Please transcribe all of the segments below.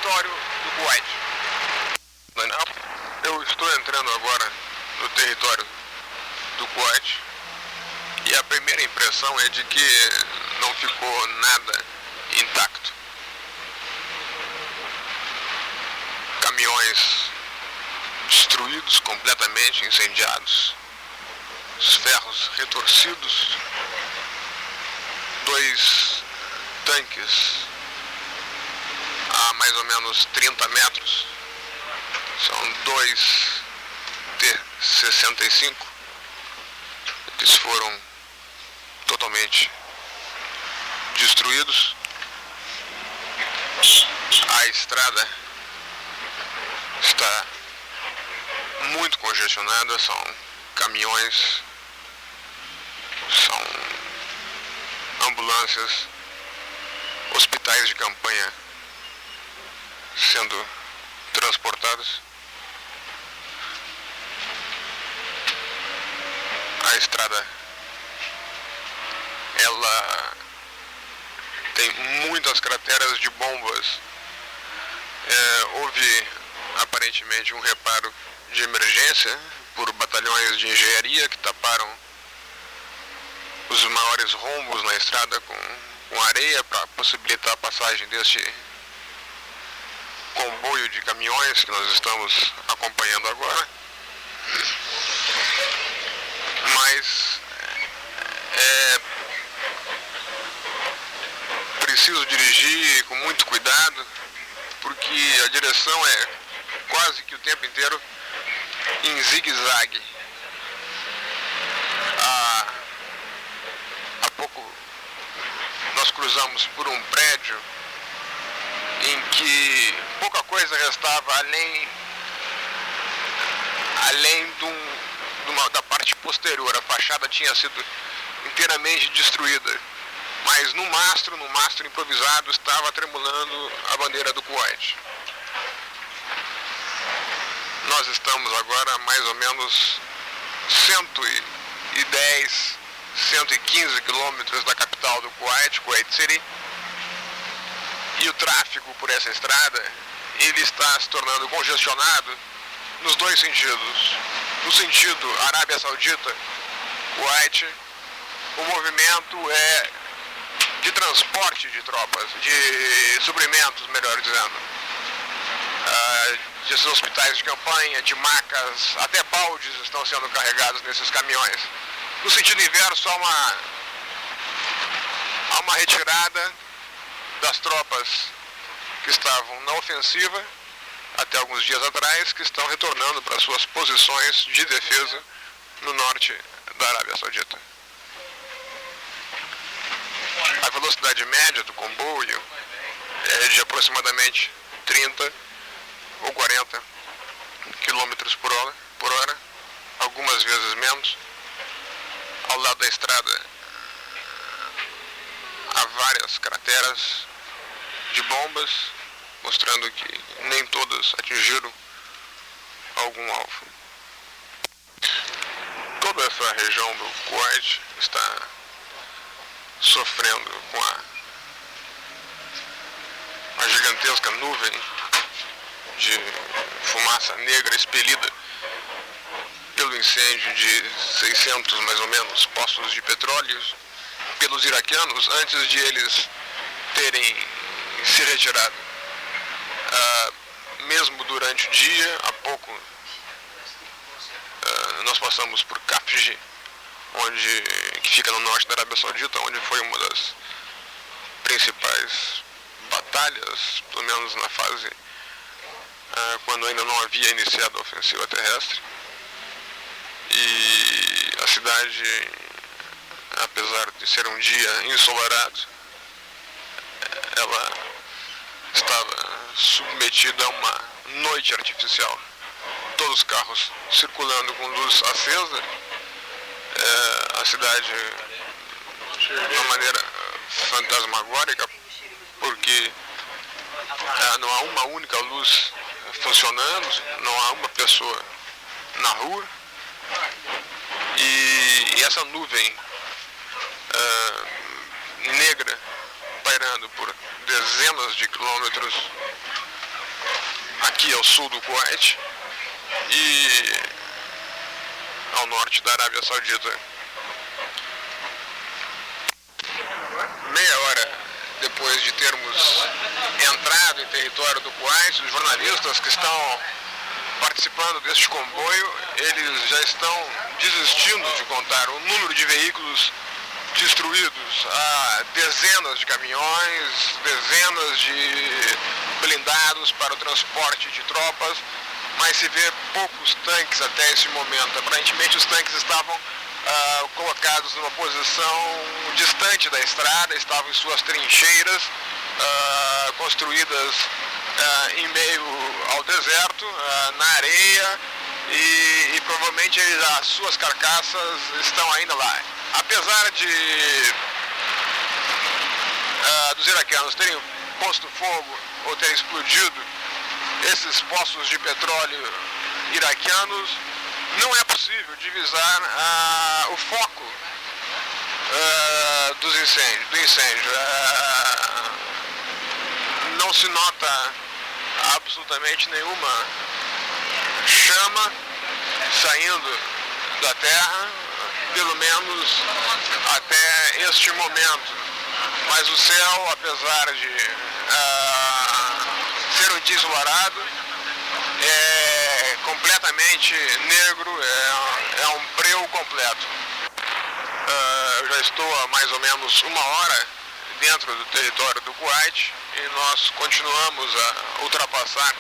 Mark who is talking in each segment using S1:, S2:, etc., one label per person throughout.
S1: território do Kuwait. Eu estou entrando agora no território do Kuwait e a primeira impressão é de que não ficou nada intacto. Caminhões destruídos, completamente incendiados, os ferros retorcidos, 2 tanques a mais ou menos 30 metros, são 2 T-65, eles foram totalmente destruídos. A estrada está muito congestionada, são caminhões, são ambulâncias, hospitais de campanha sendo transportados. A estrada, ela tem muitas crateras de bombas. Houve aparentemente um reparo de emergência por batalhões de engenharia que taparam os maiores rombos na estrada com areia para possibilitar a passagem deste comboio de caminhões que nós estamos acompanhando agora. Mas é preciso dirigir com muito cuidado, porque a direção é quase que o tempo inteiro em zigue-zague. Há pouco nós cruzamos por um prédio em que pouca coisa restava além da parte posterior. A fachada tinha sido inteiramente destruída, mas no mastro improvisado estava tremulando a bandeira do Kuwait. Nós estamos agora a mais ou menos 110, 115 quilômetros da capital do Kuwait, Kuwait City, e o tráfego por essa estrada, ele está se tornando congestionado nos 2 sentidos. No sentido Arábia Saudita, Kuwait, o movimento é de transporte de tropas, de suprimentos, melhor dizendo, desses hospitais de campanha, de macas, até baldes estão sendo carregados nesses caminhões. No sentido inverso, há uma retirada das tropas que estavam na ofensiva até alguns dias atrás, que estão retornando para suas posições de defesa no norte da Arábia Saudita. A velocidade média do comboio é de aproximadamente 30 ou 40 km por hora, algumas vezes menos. Ao lado da estrada há várias crateras de bombas, mostrando que nem todas atingiram algum alvo. Toda essa região do Kuwait está sofrendo com a gigantesca nuvem de fumaça negra expelida pelo incêndio de 600 mais ou menos postos de petróleo pelos iraquianos antes de eles terem se retirado. Mesmo durante o dia, há pouco nós passamos por Khafji, que fica no norte da Arábia Saudita, onde foi uma das principais batalhas, pelo menos na fase quando ainda não havia iniciado a ofensiva terrestre. E a cidade, apesar de ser um dia ensolarado, ela estava submetida a uma noite artificial. Todos os carros circulando com luz acesa, a cidade de uma maneira fantasmagórica, porque não há uma única luz funcionando, não há uma pessoa na rua, e essa nuvem negra pairando por dezenas de quilômetros aqui ao sul do Kuwait e ao norte da Arábia Saudita. Meia hora depois de termos entrado em território do Kuwait, os jornalistas que estão participando deste comboio, eles já estão desistindo de contar o número de veículos destruídos, há dezenas de caminhões, dezenas de blindados para o transporte de tropas, mas se vê poucos tanques até esse momento. Aparentemente os tanques estavam colocados numa posição distante da estrada, estavam em suas trincheiras, construídas em meio ao deserto, na areia, e provavelmente as suas carcaças estão ainda lá. Apesar de dos iraquianos terem posto fogo ou terem explodido esses poços de petróleo iraquianos, não é possível divisar o foco do incêndio. Não se nota absolutamente nenhuma chama saindo da terra, pelo menos até este momento. Mas o céu, apesar de ser um dia ensolarado, é completamente negro, é um breu completo. Eu já estou há mais ou menos uma hora dentro do território do Kuwait e nós continuamos a ultrapassar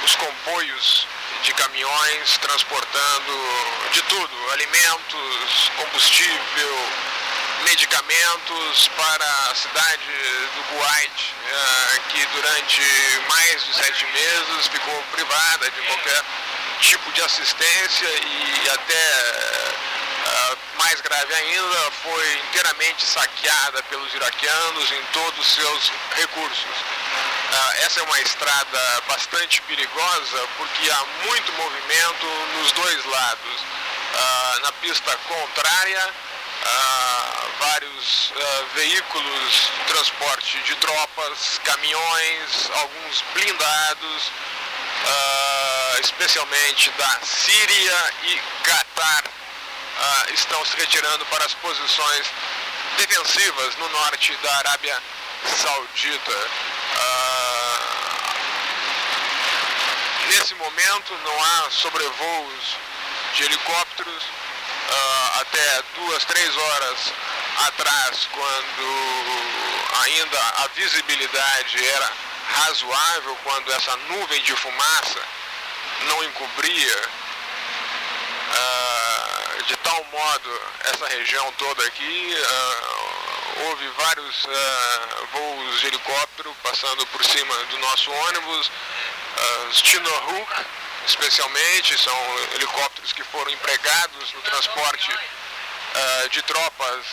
S1: os comboios de caminhões transportando de tudo, alimentos, combustível, medicamentos para a cidade do Kuwait, que durante mais de 7 meses ficou privada de qualquer tipo de assistência e até mais grave ainda, foi inteiramente saqueada pelos iraquianos em todos os seus recursos. Essa é uma estrada bastante perigosa porque há muito movimento nos dois lados. Na pista contrária, vários veículos de transporte de tropas, caminhões, alguns blindados, especialmente da Síria e Catar, estão se retirando para as posições defensivas no norte da Arábia Saudita. Nesse momento não há sobrevoos de helicópteros. Até 2-3 horas atrás, quando ainda a visibilidade era razoável, quando essa nuvem de fumaça não encobria de tal modo essa região toda aqui, houve vários voos de helicóptero passando por cima do nosso ônibus, os Chinook especialmente, são helicópteros que foram empregados no transporte de tropas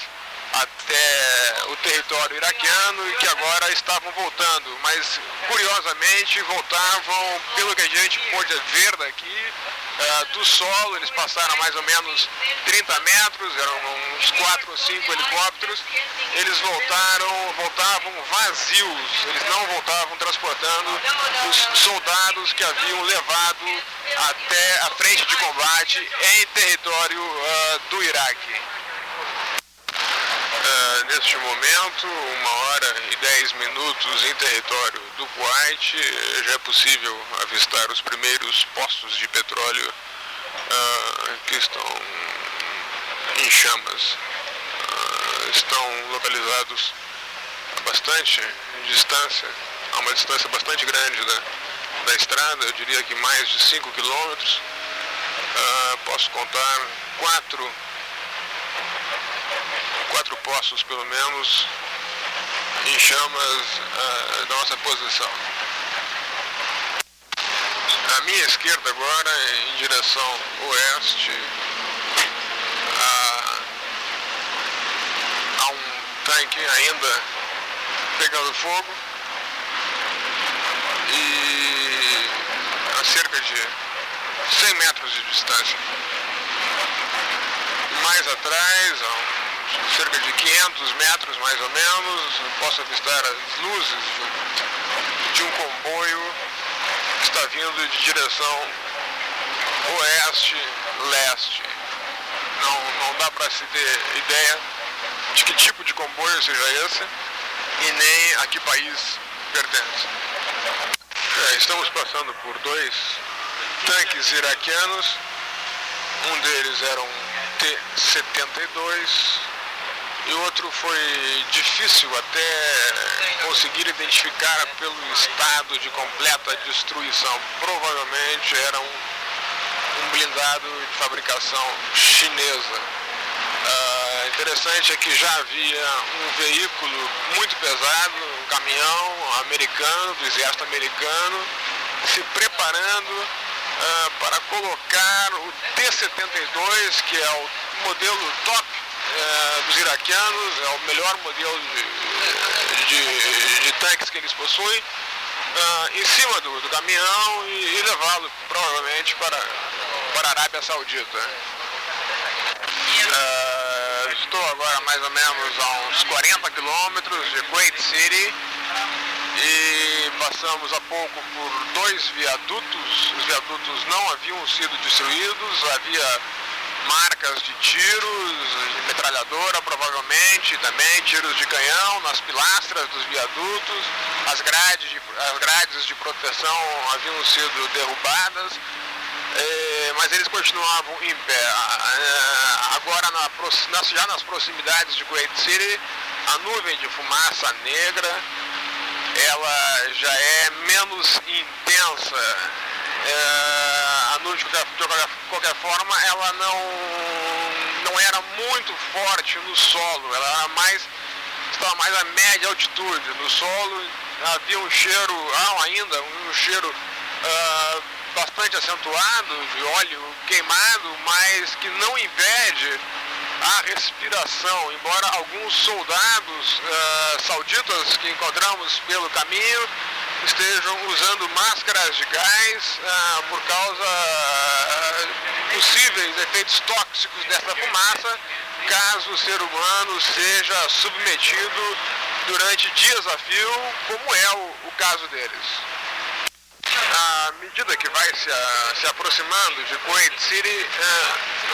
S1: até o território iraquiano e que agora estavam voltando, mas curiosamente voltavam, pelo que a gente pôde ver daqui, do solo. Eles passaram a mais ou menos 30 metros, eram uns 4 ou 5 helicópteros, eles voltavam vazios, eles não voltavam transportando os soldados que haviam levado até a frente de combate em território do Iraque. Neste momento, 1h10 em território do Kuwait, já é possível avistar os primeiros postos de petróleo que estão em chamas. Estão localizados a bastante distância, a uma distância bastante grande da estrada, eu diria que mais de 5 quilômetros. Posso contar quatro postos pelo menos em chamas da nossa posição. À minha esquerda agora, em direção oeste, há um tanque ainda pegando fogo e a cerca de 100 metros de distância. Mais atrás, cerca de 500 metros mais ou menos, posso avistar as luzes de um comboio está vindo de direção oeste-leste. Não dá para se ter ideia de que tipo de comboio seja esse e nem a que país pertence. Estamos passando por dois tanques iraquianos. Um deles era um T-72 e o outro foi difícil até conseguir identificar pelo estado de completa destruição. Provavelmente era um blindado de fabricação chinesa. Interessante é que já havia um veículo muito pesado, um caminhão americano, do exército americano, se preparando para colocar o T-72, que é o modelo top dos iraquianos, é o melhor modelo de tanques que eles possuem, em cima do caminhão e levá-lo provavelmente para a Arábia Saudita. Estou agora mais ou menos a uns 40 quilômetros de Kuwait City e passamos há pouco por dois viadutos. Os viadutos não haviam sido destruídos, havia marcas de tiros, de metralhadora provavelmente, também tiros de canhão nas pilastras dos viadutos, as grades de proteção haviam sido derrubadas, mas eles continuavam em pé. Agora, já nas proximidades de Kuwait City, a nuvem de fumaça negra, ela já é menos intensa. A nuvem, de qualquer forma, ela não era muito forte no solo, ela estava mais a média altitude. No solo havia um cheiro, ainda um cheiro bastante acentuado de óleo queimado, mas que não impede a respiração, embora alguns soldados sauditas que encontramos pelo caminho estejam usando máscaras de gás por causa possíveis efeitos tóxicos dessa fumaça, caso o ser humano seja submetido durante dias a fio, como é o caso deles. À medida que vai se aproximando de Kuwait City,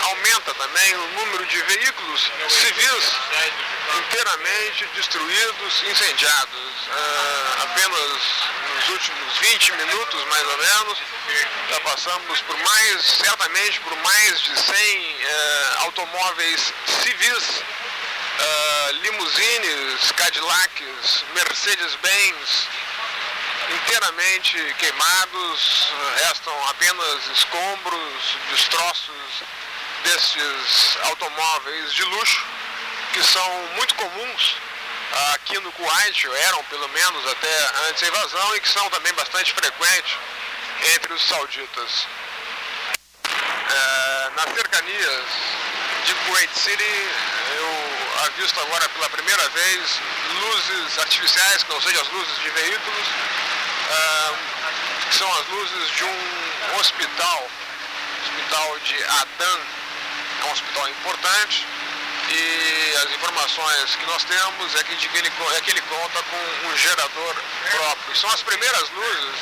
S1: aumenta também o número de veículos civis inteiramente destruídos, incendiados. Apenas nos últimos 20 minutos, mais ou menos, já passamos certamente por mais de 100 automóveis civis, limusines, Cadillacs, Mercedes-Benz, inteiramente queimados. Restam apenas escombros, destroços desses automóveis de luxo, que são muito comuns aqui no Kuwait, eram pelo menos até antes da invasão, e que são também bastante frequentes entre os sauditas. Nas cercanias de Kuwait City, eu avisto agora pela primeira vez luzes artificiais, que não sejam as luzes de veículos, que são as luzes de um hospital de Adan. É um hospital importante, e as informações que nós temos é que ele conta com um gerador próprio. São as primeiras luzes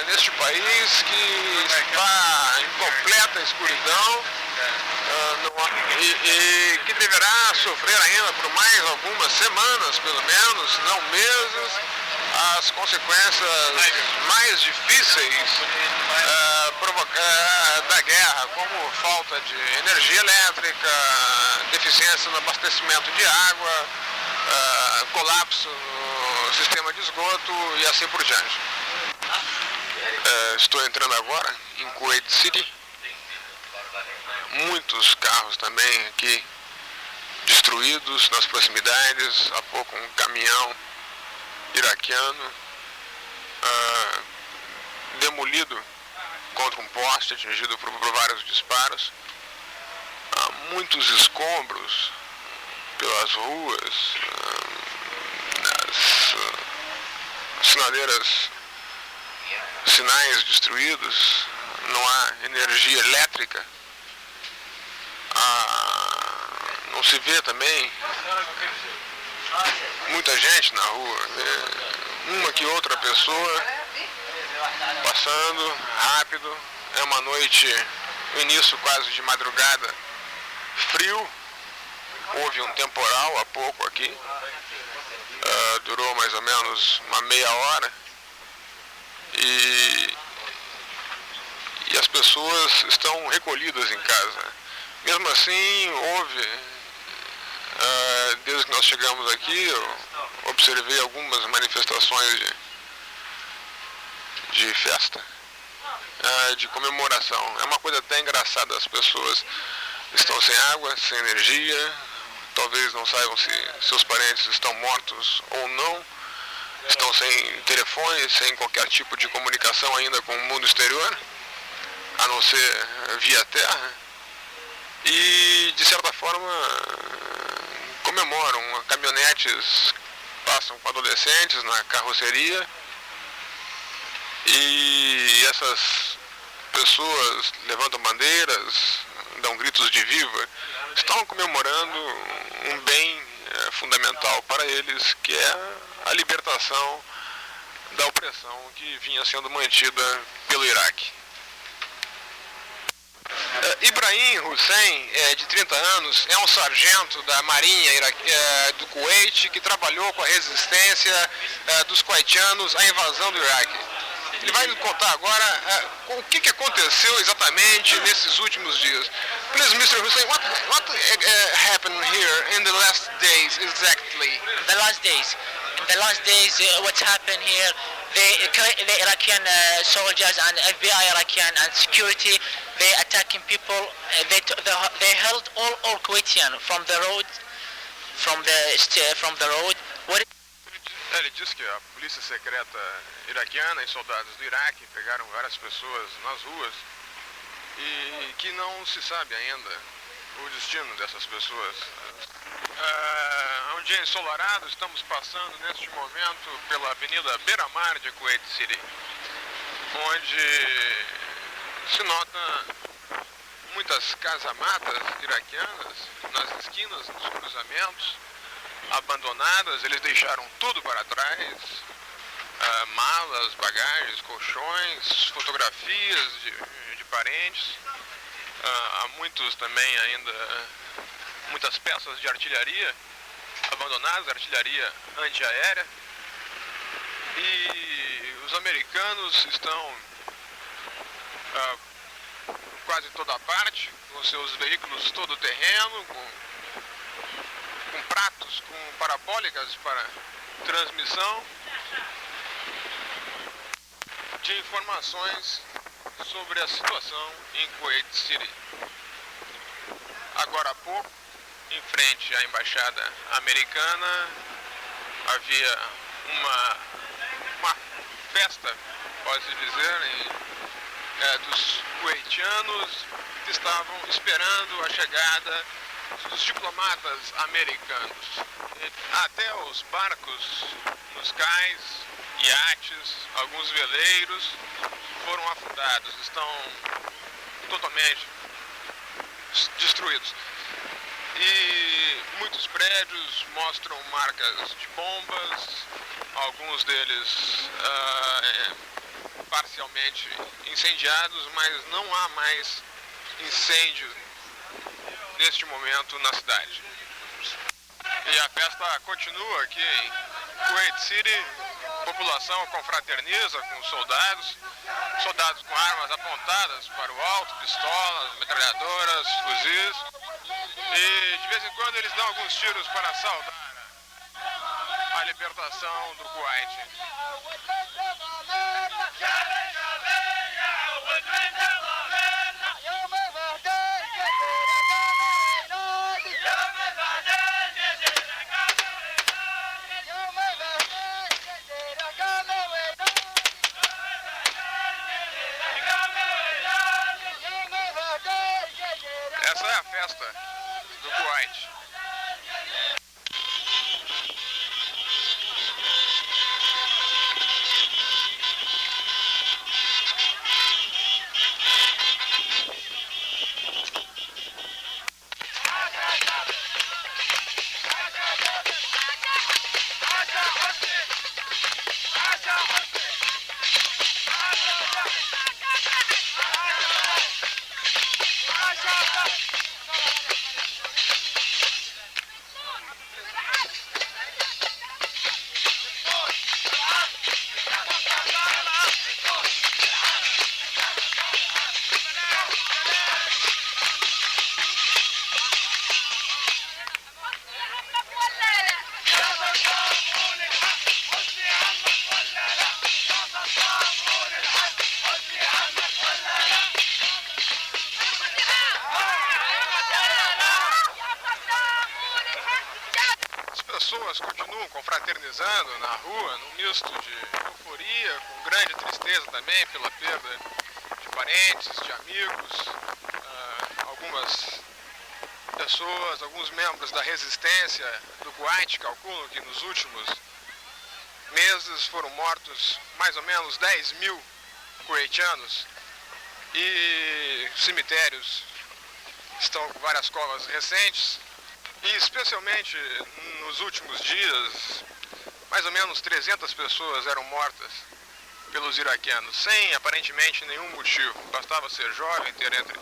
S1: neste país que está em completa escuridão, e que deverá sofrer ainda por mais algumas semanas, pelo menos, se não meses, as consequências mais difíceis da guerra, como falta de energia elétrica, deficiência no abastecimento de água, colapso no sistema de esgoto e assim por diante. Estou entrando agora em Kuwait City. Muitos carros também aqui destruídos nas proximidades. Há pouco um caminhão iraquiano demolido contra um poste, atingido por vários disparos. Há muitos escombros pelas ruas, nas sinaleiras, sinais destruídos, não há energia elétrica, não se vê também muita gente na rua, uma que outra pessoa passando rápido. É uma noite, no início quase de madrugada, frio. Houve um temporal há pouco aqui, durou mais ou menos uma meia hora e as pessoas estão recolhidas em casa. Mesmo assim, houve, desde que nós chegamos aqui, eu observei algumas manifestações de festa, de comemoração. É uma coisa até engraçada, as pessoas estão sem água, sem energia, talvez não saibam se seus parentes estão mortos ou não, estão sem telefone, sem qualquer tipo de comunicação ainda com o mundo exterior, a não ser via terra, e de certa forma comemoram. Caminhonetes passam com adolescentes na carroceria e essas pessoas levantam bandeiras, dão gritos de viva, estão comemorando um bem fundamental para eles, que é a libertação da opressão que vinha sendo mantida pelo Iraque. Ibrahim Hussein, de 30 anos, é um sargento da Marinha do Kuwait que trabalhou com a resistência dos kuwaitianos à invasão do Iraque. Ele vai nos contar agora o que aconteceu exatamente nesses últimos dias. Please, Mr. Hussein, what happened here in the last days exactly?
S2: The last days, what happened here? The Iraqi soldiers and FBI Iraqi and security, they attacking people. They held all Kuwaitian from the road, from the road.
S1: Ele disse que a polícia secreta iraquiana e soldados do Iraque pegaram várias pessoas nas ruas e que não se sabe ainda o destino dessas pessoas. É um dia ensolarado, estamos passando neste momento pela avenida Beira-Mar de Kuwait City, onde se nota muitas casamatas iraquianas nas esquinas, nos cruzamentos, abandonadas. Eles deixaram tudo para trás, malas, bagagens, colchões, fotografias de parentes, há muitos também ainda, muitas peças de artilharia abandonadas, artilharia antiaérea, e os americanos estão quase toda parte, com seus veículos todo terreno, com pratos, com parabólicas para transmissão de informações sobre a situação em Kuwait City. Agora há pouco, em frente à embaixada americana, havia uma festa, pode-se dizer, dos kuwaitianos que estavam esperando a chegada dos diplomatas americanos. Até os barcos nos cais, iates, alguns veleiros foram afundados, estão totalmente destruídos. E muitos prédios mostram marcas de bombas, alguns deles parcialmente incendiados, mas não há mais incêndio neste momento na cidade. E a festa continua aqui em Kuwait City. A população confraterniza com soldados com armas apontadas para o alto, pistolas, metralhadoras, fuzis, e de vez em quando eles dão alguns tiros para saudar a libertação do Kuwait. Essa é a festa do Kuwait. continuam confraternizando na rua, num misto de euforia, com grande tristeza também pela perda de parentes, de amigos, algumas pessoas, alguns membros da resistência do Kuwait calculam que nos últimos meses foram mortos mais ou menos 10 mil kuwaitianos e cemitérios estão com várias covas recentes e especialmente nos últimos dias mais ou menos 300 pessoas eram mortas pelos iraquianos sem aparentemente nenhum motivo, bastava ser jovem, ter entre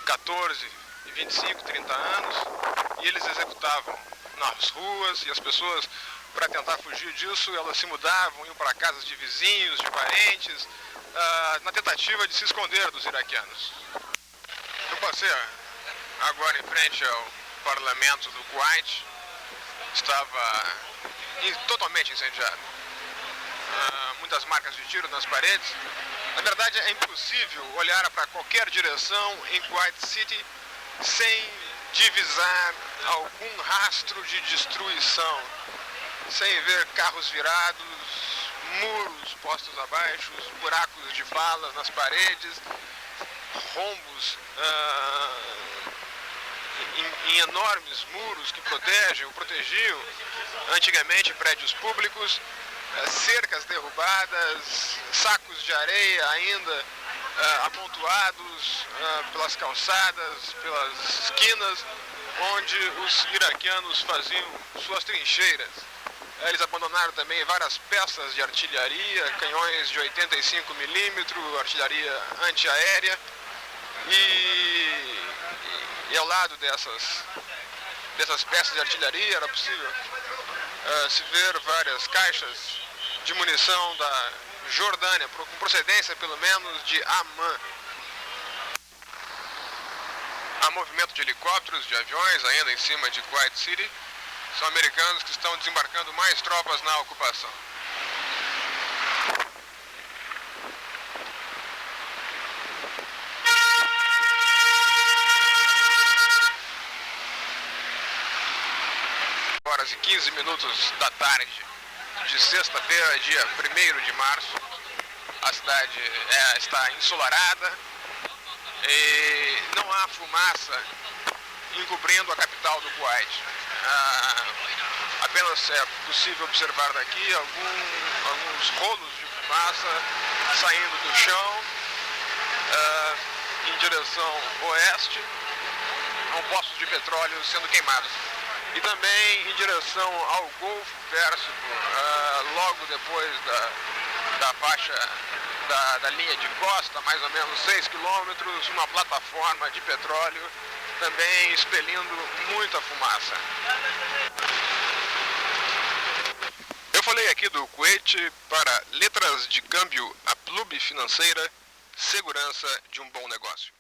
S1: 14 e 25, 30 anos e eles executavam nas ruas e as pessoas, para tentar fugir disso, elas se mudavam, iam para casas de vizinhos, de parentes, na tentativa de se esconder dos iraquianos. Eu passei agora em frente ao parlamento do Kuwait, estava totalmente incendiado. Muitas marcas de tiro nas paredes. Na verdade é impossível olhar para qualquer direção em Kuwait City sem divisar algum rastro de destruição, sem ver carros virados, muros postos abaixo, buracos de balas nas paredes, rombos em enormes muros que protegem ou protegiam antigamente prédios públicos, cercas derrubadas, sacos de areia ainda amontoados pelas calçadas, pelas esquinas, onde os iraquianos faziam suas trincheiras. Eles abandonaram também várias peças de artilharia, canhões de 85 milímetros, artilharia antiaérea, e ao lado dessas peças de artilharia era possível se ver várias caixas de munição da Jordânia, com procedência pelo menos de Amman. Há movimento de helicópteros, de aviões ainda em cima de Kuwait City. São americanos que estão desembarcando mais tropas na ocupação. Horas e 15 minutos da tarde de sexta-feira, dia 1º de março. A cidade está ensolarada e não há fumaça encobrindo a capital do Kuwait. Apenas é possível observar daqui alguns rolos de fumaça saindo do chão em direção oeste, com poços de petróleo sendo queimados. E também em direção ao Golfo Pérsico, logo depois da faixa da linha de costa, mais ou menos 6 quilômetros, uma plataforma de petróleo também expelindo muita fumaça. Eu falei aqui do Kuwait para Letras de Câmbio, a Plub Financeira, segurança de um bom negócio.